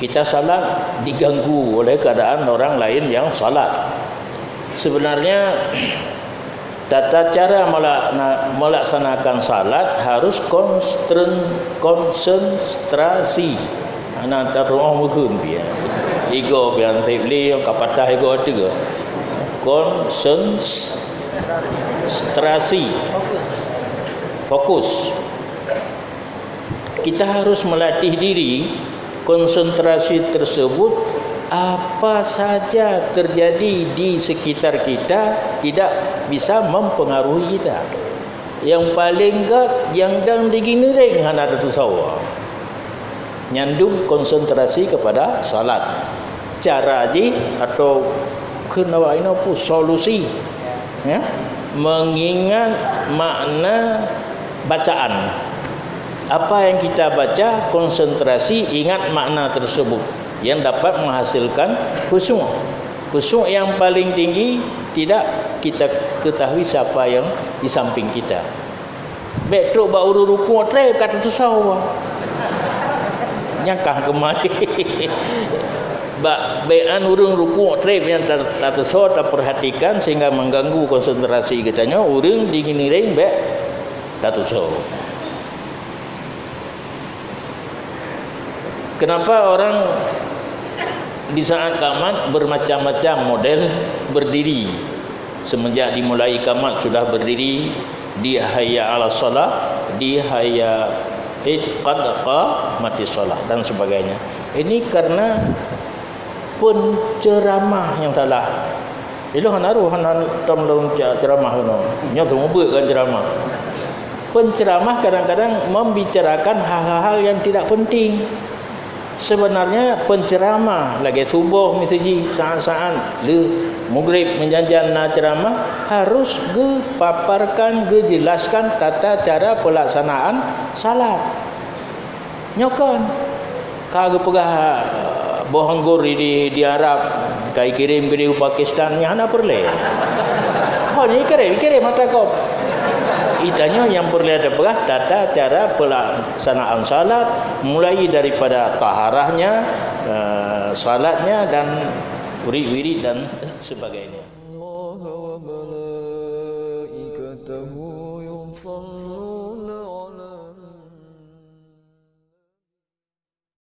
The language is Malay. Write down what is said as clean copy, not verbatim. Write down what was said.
kita salat diganggu oleh keadaan orang lain yang salat. Sebenarnya tata cara melaksanakan salat harus konsentrasi. Anak tak rumah mungkin dia. Ego biar tibli yang kapatah ego tiga. Konsentrasi. Fokus. Kita harus melatih diri konsentrasi tersebut. Apa saja terjadi di sekitar kita tidak bisa mempengaruhi kita. Yang paling gat yang dan diginireng hana tu sawa. Nyandung konsentrasi kepada salat. Cara ji atau kenawa ina pu solusi. Ya. Mengingat makna bacaan. Apa yang kita baca, konsentrasi, ingat makna tersebut yang dapat menghasilkan khusyuk. Khusyuk yang paling tinggi tidak kita ketahui siapa yang di samping kita. Betul ba uru ruku tre kata tu sawa. Nyakah kemari. Ba bean urang ruku tre yang tak so tak perhatikan sehingga mengganggu konsentrasi kita nya urang dinginireng be tak so. Kenapa orang di saat qamat bermacam-macam model berdiri? Semenjak dimulai qamat sudah berdiri, di hayya 'ala shalah, di hayya qad qamati shalah dan sebagainya. Ini karena penceramah yang salah. Itu hanaru hanan tom ceramah no. Nya semua kan ceramah. Penceramah kadang-kadang membicarakan hal-hal yang tidak penting. Sebenarnya penceramah lagi subuh misalnya saat-saat le maghrib menjanjian na ceramah harus ge paparkan ge jelaskan tata cara pelaksanaan salat. Nyokan kage pegah bohanggur di Arab kai kirim ke Pakistan nya ana perle. Oh ni kirim mata kau. Itanya yang perlu ada pegah tata cara pelaksanaan salat mulai daripada taharahnya, salatnya dan wirid dan sebagainya. Allah wa malaikatahu yusalluna